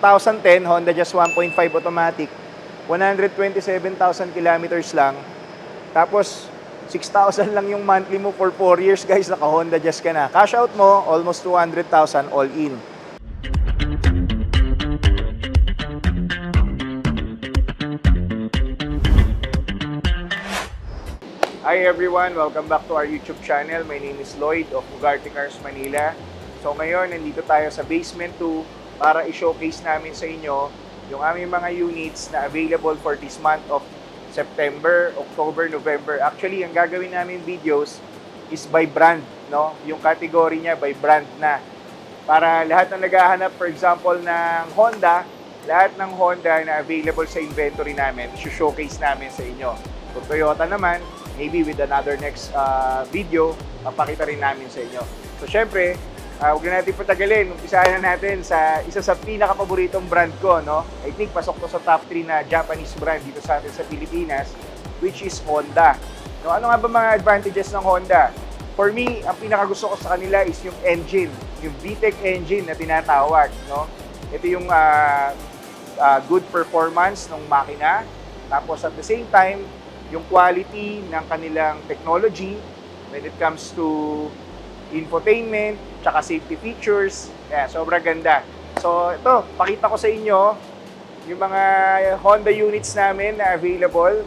2010, Honda Jazz 1.5 automatic, 127,000 kilometers lang. Tapos, 6,000 lang yung monthly mo for 4 years, guys. Naka Honda Jazz ka na. Cash out mo, almost 200,000 all in. Hi everyone! Welcome back to our YouTube channel. My name is Lloyd of Ugarte Cars Manila. So ngayon, nandito tayo sa Basement 2 para i-showcase namin sa inyo yung aming mga units na available for this month of September, October, November. Actually, ang gagawin namin videos is by brand, no? Yung category niya by brand na. Para lahat ng naghahanap, for example, ng Honda, lahat ng Honda na available sa inventory namin, i-showcase namin sa inyo. Kung Toyota naman, maybe with another next video, mapakita rin namin sa inyo. So, syempre, huwag na natin patagalin. Umpisahan na natin sa isa sa pinaka-paboritong brand ko, no? I think pasok to sa top 3 na Japanese brand dito sa atin sa Pilipinas, which is Honda. No, ano nga ba mga advantages ng Honda? For me, ang pinaka-gusto ko sa kanila is yung engine, yung VTEC engine na tinatawag, no? Ito yung good performance ng makina. Tapos at the same time, yung quality ng kanilang technology when it comes to infotainment, tsaka safety features. Yeah, sobrang ganda. So, ito, pakita ko sa inyo yung mga Honda units namin na available.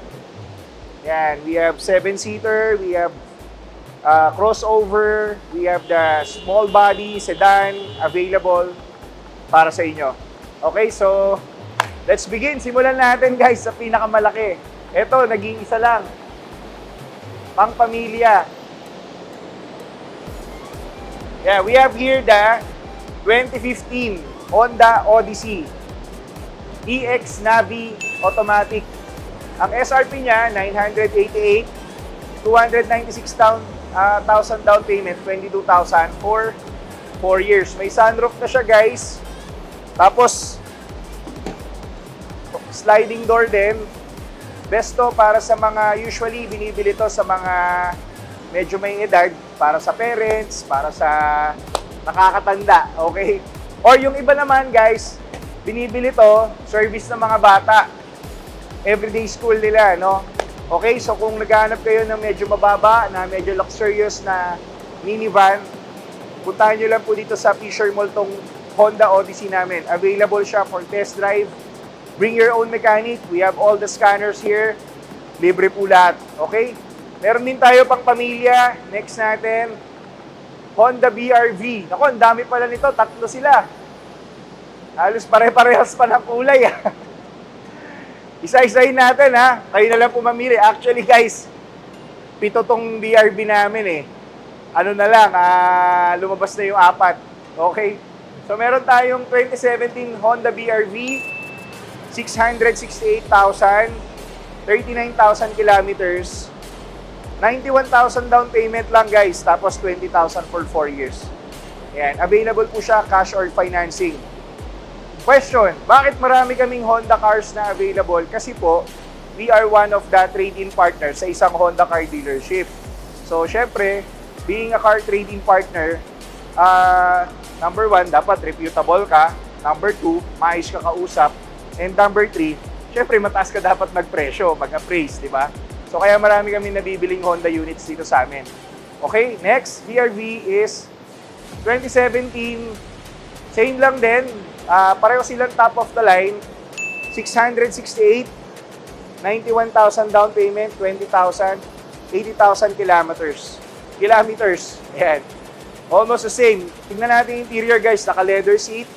Yan, we have 7-seater, we have crossover, we have the small body sedan available para sa inyo. Okay, so let's begin. Simulan natin, guys, sa pinakamalaki. Ito, naging isa lang. Pang pamilya. Yeah, we have here the 2015 Honda Odyssey EX Navi Automatic. Ang SRP niya, 988, 296,000 down payment, 22,000 for 4 years. May sunroof na siya, guys. Tapos, sliding door din. Best to para sa mga, usually binibili to sa mga medyo may edad, para sa parents, para sa nakakatanda, okay? Or yung iba naman, guys, binibili to, service ng mga bata. Everyday school nila, no? Okay, so kung naghahanap kayo ng medyo mababa, na medyo luxurious na minivan, puntahan nyo lang po dito sa Fisher Mall tong Honda Odyssey namin. Available siya for test drive. Bring your own mechanic. We have all the scanners here. Libre po lahat. Okay? Meron din tayo pang pamilya. Next natin, Honda BR-V. Naku, ang dami pala nito. 3 sila. Halos pare-parehas pa ng kulay. Isa-isahin natin, ha? Kayo na lang po mamili. Actually, guys, 7 tong BR-V namin, eh. Ano na lang, lumabas na yung 4. Okay? So, meron tayong 2017 Honda BR-V. 668,000, 39,000 kilometers, 91,000 down payment lang, guys, tapos 20,000 for 4 years. Ayan, available po siya cash or financing. Question, bakit marami kaming Honda cars na available? Kasi po, we are one of the trade-in partners sa isang Honda car dealership. So, syempre, being a car trade-in partner, number 1, dapat reputable ka. Number 2, maayos ka kausap. And number 3, syempre mataas ka dapat magpresyo, mag-appraise, di ba? So kaya marami kami nabibiling Honda units dito sa amin. Okay, next, BR-V is 2017. Same lang din, pareho silang top of the line. 668, 91,000 down payment, 20,000, 80,000 kilometers. Ayan. Almost the same. Tingnan natin yung interior, guys. Naka-leather seat.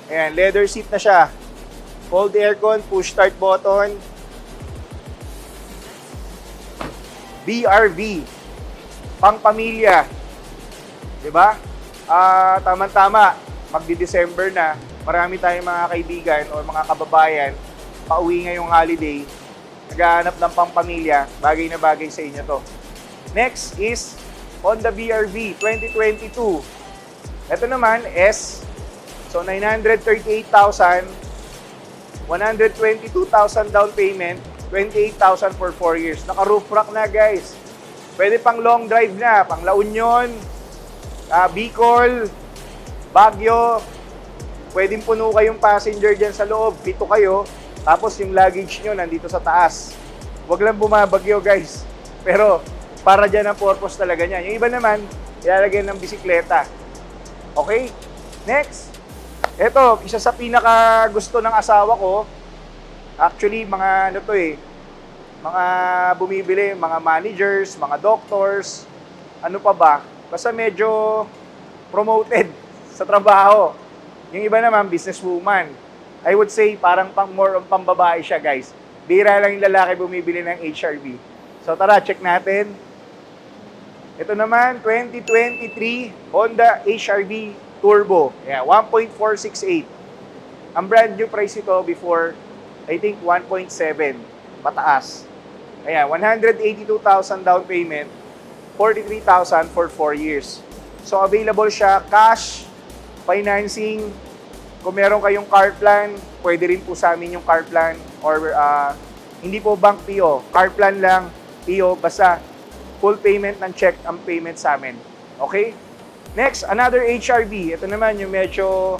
Ayan, leather seat na siya. Fold aircon, push start button. BR-V. Pang pamilya. Diba? Tama-tama. Magdi-December na. Marami tayong mga kaibigan o mga kababayan pauwi ngayong holiday. Naghahanap ng pang pamilya. Bagay na bagay sa inyo to. Next is Honda BR-V 2022. Ito naman S. So, 938,000, 122,000 down payment, 28,000 for 4 years. Naka-roof rack na, guys. Pwede pang long drive na, pang La Union, Bicol, Baguio, Pwedeng puno kayong passenger dyan sa loob, 7 kayo, tapos yung luggage nyo nandito sa taas. Huwag lang bumabagyo guys. Pero para dyan ang purpose talaga niya. Yung iba naman, ilalagay ng bisikleta. Okay? Next. Ito, isa sa pinaka gusto ng asawa ko. Actually, mga ano to mga bumibili, mga managers, mga doctors, ano pa ba? Basta medyo promoted sa trabaho. Yung iba naman, businesswoman. I would say, parang more on pambabae siya, guys. Bira lang yung lalaki bumibili ng HRV. So, tara, check natin. Ito naman, 2023 Honda HRV Turbo. Yeah, 1.468. Ang brand new price ito before, I think, 1.7. Pataas. Ayan, 182,000 down payment, 43,000 for 4 years. So, available siya cash, financing. Kung meron kayong car plan, pwede rin po sa amin yung car plan. Or hindi po bank PO. Car plan lang, PO. Basta full payment ng check ang payment sa amin. Okay? Next, another HRV. Ito naman yung medyo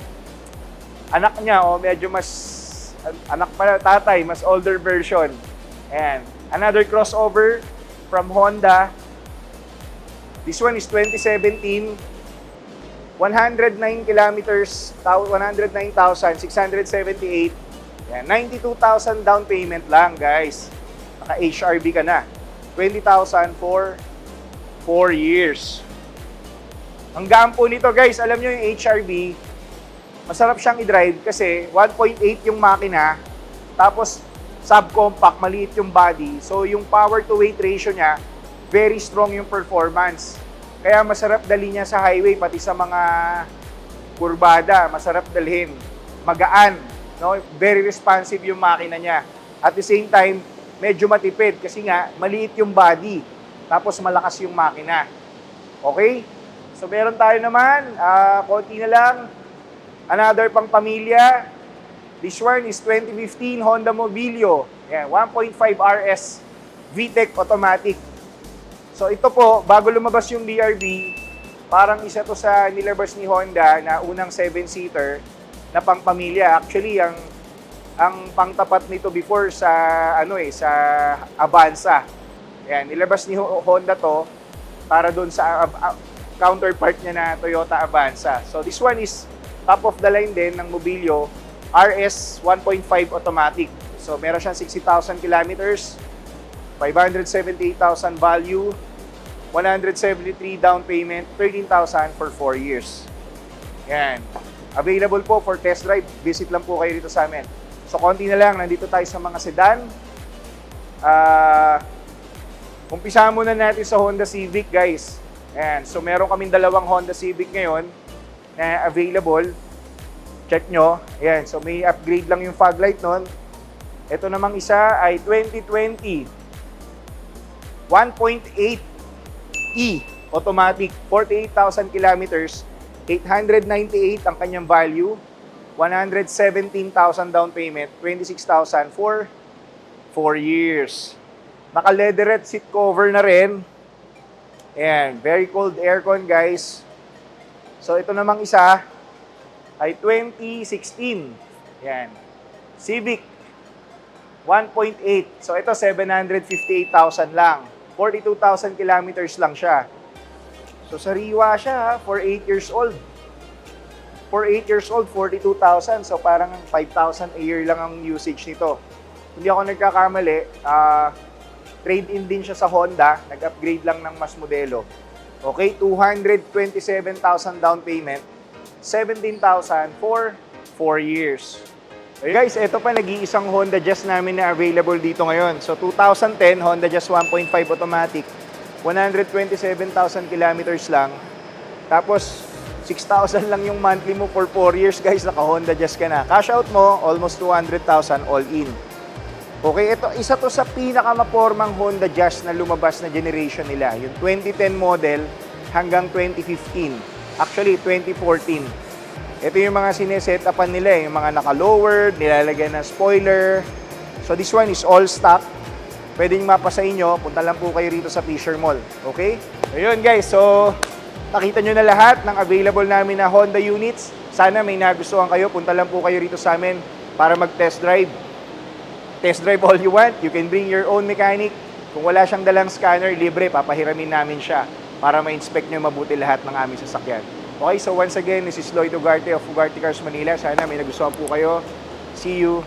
anak niya o medyo mas anak pala tatay, mas older version. Ayan. Another crossover from Honda. This one is 2017. 109 kilometers, 109,678. Yan, 92,000 down payment lang, guys. Naka-HRV ka na. 20,000 for 4 years. Ang gampo nito, guys, alam nyo yung HRV, masarap siyang i-drive kasi 1.8 yung makina, tapos subcompact, maliit yung body. So, yung power to weight ratio niya, very strong yung performance. Kaya masarap dalhin niya sa highway, pati sa mga kurbada, masarap dalhin. Magaan, no? Very responsive yung makina niya. At the same time, medyo matipid kasi nga, maliit yung body. Tapos malakas yung makina. Okay? So meron tayo naman, konti na lang. Another pang pamilya. This one is 2015 Honda Mobilio. Yan, 1.5 RS VTEC automatic. So ito po, bago lumabas yung BRB, parang isa to sa nilabas ni Honda na unang 7-seater na pang pamilya. Actually, ang pangtapat nito before sa sa Avanza. Yan, nilabas ni Honda to para doon sa counterpart niya na Toyota Avanza. So this one is top of the line din ng Mobilio, RS 1.5 automatic. So meron siyang 60,000 kilometers, 578,000 value, 173 down payment, 13,000 for 4 years. Yan. Available po for test drive. Visit lang po kayo dito sa amin. So konti na lang, nandito tayo sa mga sedan. Umpisa muna natin sa Honda Civic, guys. Ayan. So meron kaming dalawang Honda Civic ngayon na available. Check nyo. Ayan. So may upgrade lang yung fog light nun. Ito namang isa ay 2020 1.8E automatic, 48,000 kilometers, 898 ang kanyang value, 117,000 down payment, 26,000 for 4 years. Naka-leatherette seat cover na rin. Ayan, very cold aircon, guys. So ito namang isa ay 2016. Ayan, Civic 1.8. So ito 758,000 lang. 42,000 kilometers lang siya. So sariwa siya for 8 years old. For 8 years old, 42,000. So parang 5,000 a year lang ang usage nito. Hindi ako nagkakamali, trade-in din siya sa Honda. Nag-upgrade lang ng mas modelo. Okay, 227,000 down payment, 17,000 for 4 years. Okay, guys, ito pa nag-iisang Honda Jazz namin na available dito ngayon. So 2010 Honda Jazz 1.5 automatic, 127,000 kilometers lang. Tapos 6,000 lang yung monthly mo for 4 years, guys. Naka Honda Jazz ka na. Cash out mo almost 200,000 all in. Okay, ito isa to sa pinakamapormang Honda Jazz na lumabas na generation nila. Yung 2010 model hanggang 2015. Actually, 2014. Ito yung mga sineset-upan nila, yung mga naka-lowered, nilalagyan ng spoiler. So this one is all stock. Pwede nyo mapasa inyo, punta lang po kayo rito sa Fisher Mall. Okay? Ayun guys, so nakita nyo na lahat ng available namin na Honda units. Sana may nagustuhan kayo. Punta lang po kayo rito sa amin para mag-test drive. Test drive all you want. You can bring your own mechanic. Kung wala siyang dalang scanner, libre, papahiramin namin siya para ma-inspect nyo mabuti lahat ng aming sasakyan. Okay, so once again, this is Lloyd Ugarte of Ugarte Cars Manila. Sana may nagustuhan po kayo. See you!